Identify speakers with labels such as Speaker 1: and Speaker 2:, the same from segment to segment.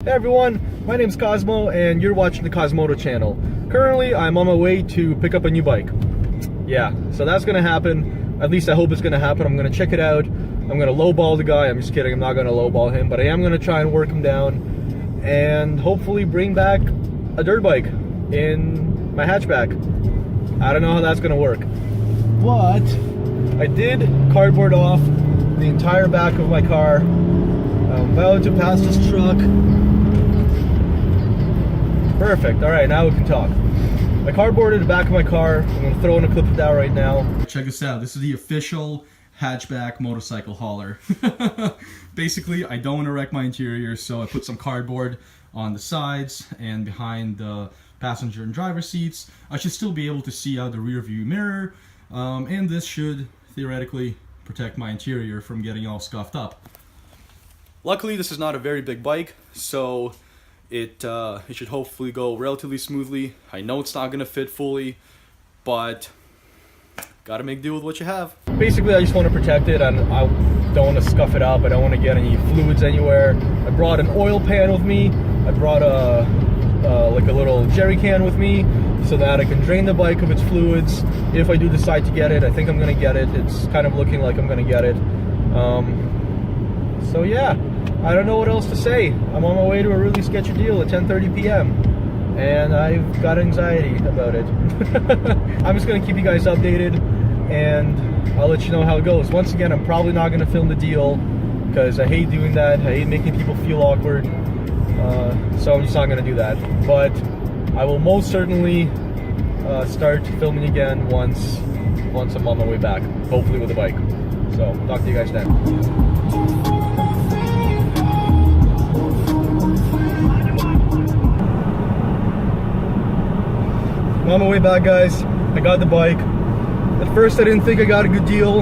Speaker 1: Hey everyone, my name's Cosmo and you're watching the Cosmoto channel. Currently, I'm on my way to pick up a new bike. Yeah, so that's gonna happen. At least I hope it's gonna happen. I'm gonna check it out. I'm gonna lowball the guy. I'm just kidding, I'm not gonna lowball him, but I am gonna try and work him down and hopefully bring back a dirt bike in my hatchback. I don't know how that's gonna work, but I did cardboard off the entire back of my car. I'm about to pass this truck. Perfect. All right, now we can talk. I cardboarded the back of my car. I'm going to throw in a clip of that right now. Check this out. This is the official hatchback motorcycle hauler. Basically, I don't want to wreck my interior, so I put some cardboard on the sides and behind the passenger and driver seats. I should still be able to see out the rear view mirror, and this should theoretically protect my interior from getting all scuffed up. Luckily, this is not a very big bike, so it should hopefully go relatively smoothly. I know it's not gonna fit fully, but gotta make do with what you have. Basically, I just want to protect it, and I don't want to scuff it up. I don't want to get any fluids anywhere. I brought an oil pan with me. I brought like a little jerry can with me so that I can drain the bike of its fluids if I do decide to get it. I think I'm gonna get it. It's kind of looking like I'm gonna get it. So yeah, I don't know what else to say. I'm on my way to a really sketchy deal at 10:30 p.m. and I've got anxiety about it. I'm just gonna keep you guys updated and I'll let you know how it goes. Once again, I'm probably not gonna film the deal because I hate doing that. I hate making people feel awkward. So I'm just not gonna do that. But I will most certainly start filming again once I'm on my way back, hopefully with a bike. So talk to you guys then. I'm on my way back, guys. I got the bike. At first I didn't think I got a good deal,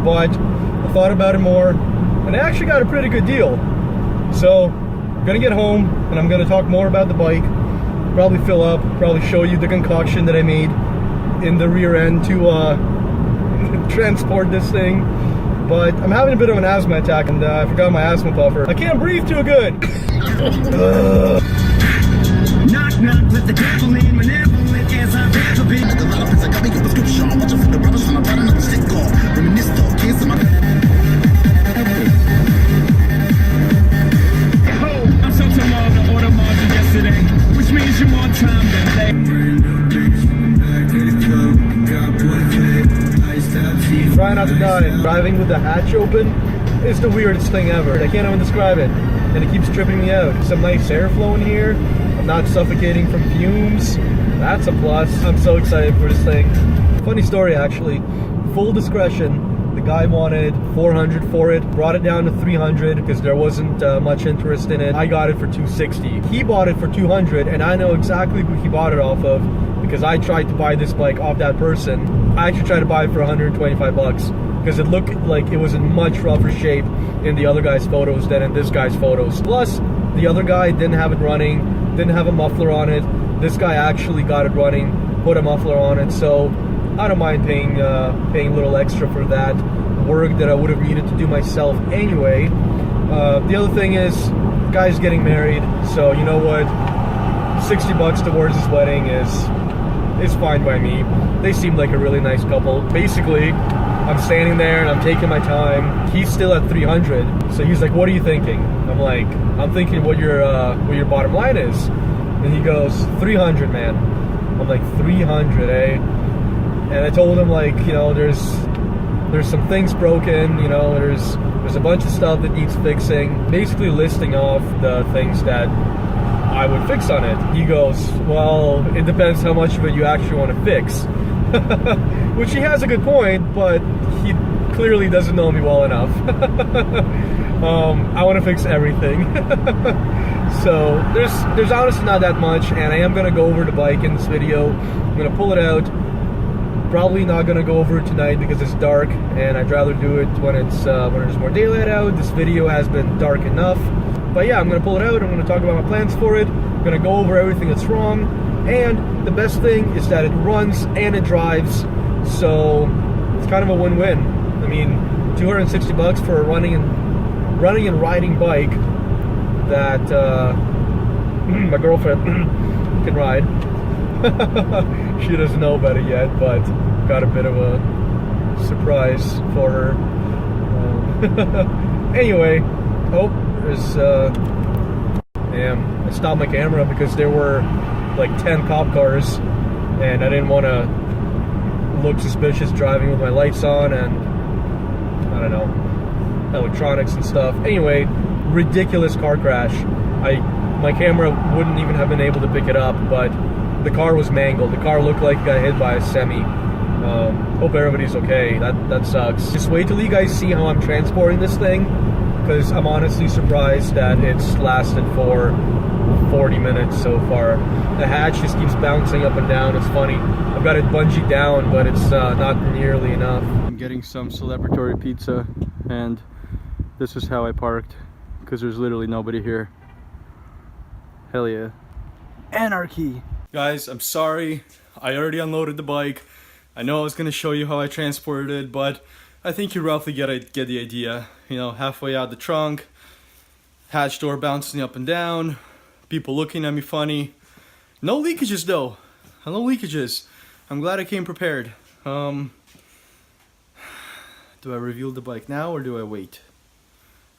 Speaker 1: but I thought about it more and I actually got a pretty good deal. So I'm gonna get home and I'm gonna talk more about the bike, probably fill up, probably show you the concoction that I made in the rear end to transport this thing. But I'm having a bit of an asthma attack and I forgot my asthma puffer. I can't breathe too good. Knock knock, let the devil in, malevolent as I've ever been. Like a lot of things I got me a prescription. Watch out for the brothers and I brought another stick on. Reminisce the kids in my oh, I'm so tomorrow to order more than yesterday, which means you're on time than late. Try not to die. Driving with the hatch open is the weirdest thing ever. I can't even describe it. And it keeps tripping me out. Some nice airflow in here. I'm not suffocating from fumes. That's a plus. I'm so excited for this thing. Funny story actually. Full discretion. The guy wanted 400 for it. Brought it down to 300 because there wasn't much interest in it. I got it for 260. He bought it for 200 and I know exactly who he bought it off of because I tried to buy this bike off that person. I actually tried to buy it for 125 bucks because it looked like it was in much rougher shape in the other guy's photos than in this guy's photos. Plus, the other guy didn't have it running, didn't have a muffler on it. This guy actually got it running, put a muffler on it, so I don't mind paying a little extra for that work that I would have needed to do myself anyway. The other thing is, the guy's getting married, so you know what? 60 bucks towards his wedding is fine by me. They seem like a really nice couple. Basically, I'm standing there and I'm taking my time. He's still at 300, so he's like, "What are you thinking?" I'm like, "I'm thinking what your bottom line is." And he goes, 300, man. I'm like, 300, eh? And I told him, like, you know, there's some things broken. You know, there's a bunch of stuff that needs fixing. Basically, listing off the things that I would fix on it. He goes, "Well, it depends how much of it you actually want to fix." Which he has a good point, but he clearly doesn't know me well enough. I want to fix everything. So there's honestly not that much, and I am gonna go over the bike in this video. I'm gonna pull it out. Probably not gonna go over it tonight because it's dark, and I'd rather do it when there's more daylight out. This video has been dark enough. But yeah, I'm gonna pull it out. I'm gonna talk about my plans for it. I'm gonna go over everything that's wrong. And the best thing is that it runs and it drives. So it's kind of a win-win. I mean, 260 bucks for a running and riding bike that my girlfriend can ride. She doesn't know about it yet, but got a bit of a surprise for her. Anyway, oh, there's damn, I stopped my camera because there were like 10 cop cars, and I didn't want to look suspicious driving with my lights on and I don't know, electronics and stuff. Anyway, ridiculous car crash. My camera wouldn't even have been able to pick it up, but the car was mangled. The car looked like it got hit by a semi. Hope everybody's okay. That sucks. Just wait till you guys see how I'm transporting this thing, because I'm honestly surprised that it's lasted for 40 minutes so far. The hatch just keeps bouncing up and down. It's funny. I've got it bungee down, but it's not nearly enough. I'm getting some celebratory pizza, and this is how I parked, because there's literally nobody here. Hell yeah. Anarchy! Guys, I'm sorry. I already unloaded the bike. I know I was going to show you how I transported it, but I think you roughly get the idea. You know, halfway out the trunk, hatch door bouncing up and down, people looking at me funny. No leakages though. No leakages. I'm glad I came prepared. Do I reveal the bike now or do I wait?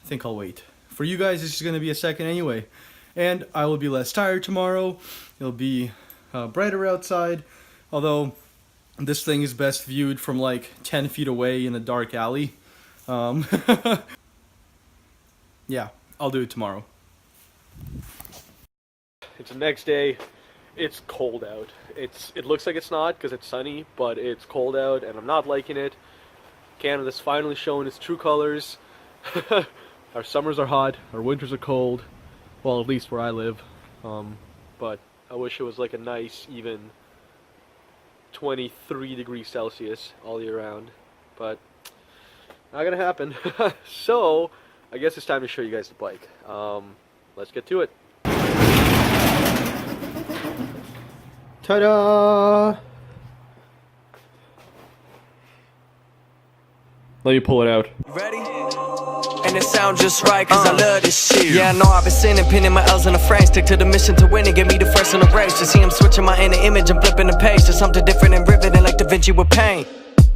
Speaker 1: I think I'll wait. For you guys, this is going to be a second anyway. And I will be less tired tomorrow. It'll be brighter outside. Although, this thing is best viewed from like 10 feet away in a dark alley. Yeah, I'll do it tomorrow. It's the next day. It's cold out. It looks like it's not because it's sunny, but it's cold out and I'm not liking it. Canada's finally showing its true colors. Our summers are hot, our winters are cold. Well, at least where I live. But I wish it was like a nice, even 23 degrees Celsius all year round. But not gonna happen. So, I guess it's time to show you guys the bike. Let's get to it. Ta-da! Let me pull it out.
Speaker 2: Ready? And it sounds just right, cause I love this shit. Yeah, I know I've been sinning, pinning my L's in the frame. Stick to the mission to win and get me the first in the race. To see him switching my inner image and flipping the page to something different and riveting like Da Vinci with pain.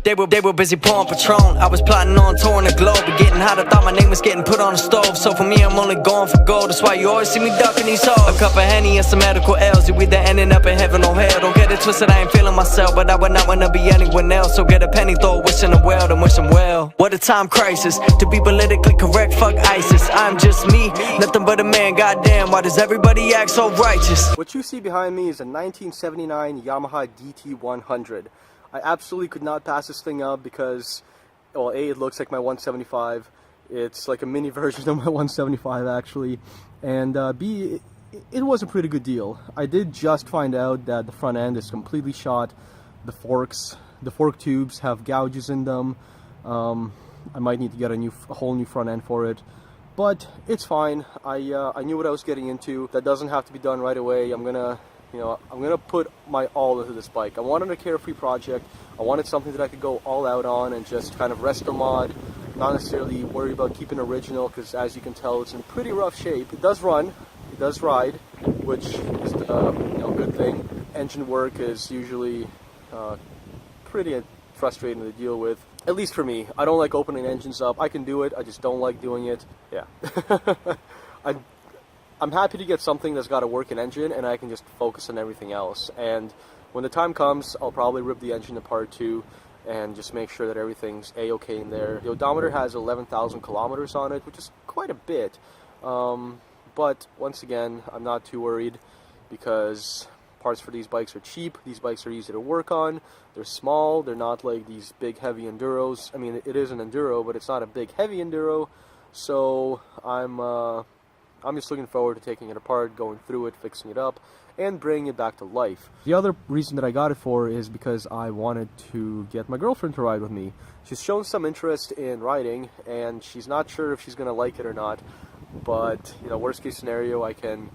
Speaker 2: They were busy pouring Patron. I was plotting on touring the globe, but getting hot, I thought my name was getting put on the stove. So for me, I'm only going for gold. That's why you always see me ducking these hoes. A cup of Henny and some medical L's. You either ending up in heaven or hell. Don't get it twisted, I ain't feeling myself, but I would not wanna be anyone else. So get a penny, throw a wish in the well, then wish them well. What a time crisis, to be politically correct, fuck ISIS. I'm just me, nothing but a man, goddamn. Why does everybody act so righteous?
Speaker 1: What you see behind me is a 1979 Yamaha DT100. I absolutely could not pass this thing up because, well, A, it looks like my 175. It's like a mini version of my 175 actually, and B, it was a pretty good deal. I did just find out that the front end is completely shot. The fork tubes have gouges in them. I might need to get a whole new front end for it, but it's fine. I knew what I was getting into. That doesn't have to be done right away. I'm gonna put my all into this bike. I wanted a carefree project. I wanted something that I could go all out on and just kind of restomod, not necessarily worry about keeping original, because as you can tell, it's in pretty rough shape. It does run, it does ride, which is a good thing. Engine work is usually pretty frustrating to deal with, at least for me. I don't like opening engines up. I can do it, I just don't like doing it. Yeah. I'm happy to get something that's got a working engine and I can just focus on everything else. And when the time comes, I'll probably rip the engine apart too and just make sure that everything's a-okay in there. The odometer has 11,000 kilometers on it, which is quite a bit. But once again, I'm not too worried because parts for these bikes are cheap. These bikes are easy to work on. They're small. They're not like these big heavy enduros. I mean, it is an enduro, but it's not a big heavy enduro. So I'm just looking forward to taking it apart, going through it, fixing it up, and bringing it back to life. The other reason that I got it for is because I wanted to get my girlfriend to ride with me. She's shown some interest in riding, and she's not sure if she's going to like it or not, but, you know, worst case scenario, I can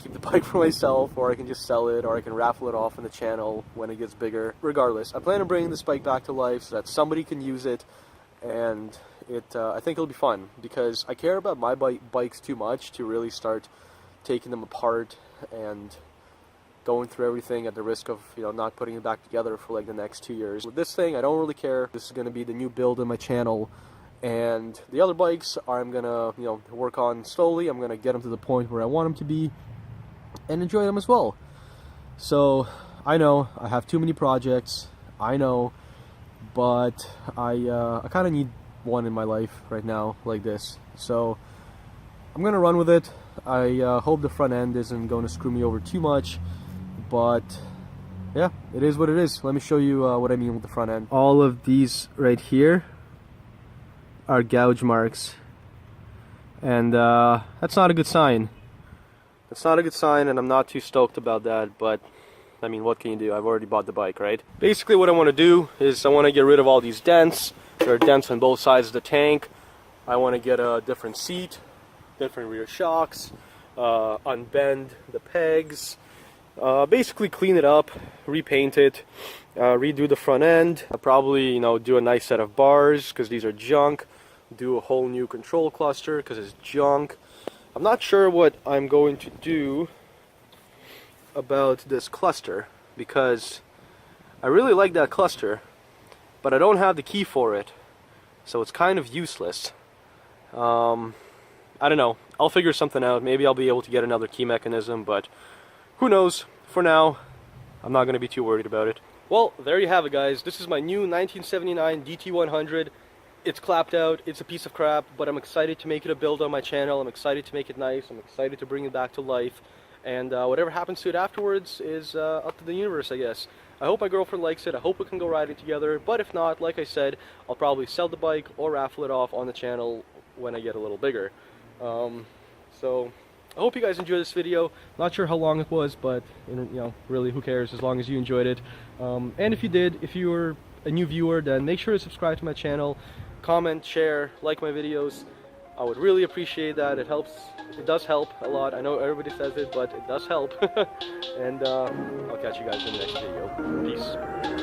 Speaker 1: keep the bike for myself, or I can just sell it, or I can raffle it off in the channel when it gets bigger. Regardless, I plan on bringing this bike back to life so that somebody can use it, and I think it'll be fun because I care about my bikes too much to really start taking them apart and going through everything at the risk of, you know, not putting it back together for like the next 2 years. With this thing, I don't really care. This is going to be the new build in my channel, and the other bikes I'm going to, you know, work on slowly. I'm going to get them to the point where I want them to be and enjoy them as well. So I know I have too many projects, I know, but I kind of need one in my life right now like this. So I'm going to run with it. I hope the front end isn't going to screw me over too much. But yeah, it is what it is. Let me show you what I mean with the front end. All of these right here are gouge marks, and that's not a good sign. That's not a good sign, and I'm not too stoked about that, but I mean, what can you do? I've already bought the bike, right? Basically what I want to do is I want to get rid of all these dents. There are dents on both sides of the tank. I want to get a different seat, different rear shocks, unbend the pegs, basically clean it up, repaint it, redo the front end. I'll probably, you know, do a nice set of bars because these are junk, do a whole new control cluster because it's junk. I'm not sure what I'm going to do about this cluster because I really like that cluster, but I don't have the key for it, so it's kind of useless. I don't know, I'll figure something out. Maybe I'll be able to get another key mechanism, but who knows? For now, I'm not going to be too worried about it. Well, there you have it, guys. This is my new 1979 DT100. It's clapped out, it's a piece of crap, but I'm excited to make it a build on my channel. I'm excited to make it nice, I'm excited to bring it back to life, and whatever happens to it afterwards is up to the universe, I guess. I hope my girlfriend likes it, I hope we can go riding together, but if not, like I said, I'll probably sell the bike or raffle it off on the channel when I get a little bigger. So I hope you guys enjoyed this video. Not sure how long it was, but you know, really, who cares as long as you enjoyed it. And if you did, if you were a new viewer, then make sure to subscribe to my channel, comment, share, like my videos. I would really appreciate that. It helps. It does help a lot. I know everybody says it, but it does help. And I'll catch you guys in the next video. Peace.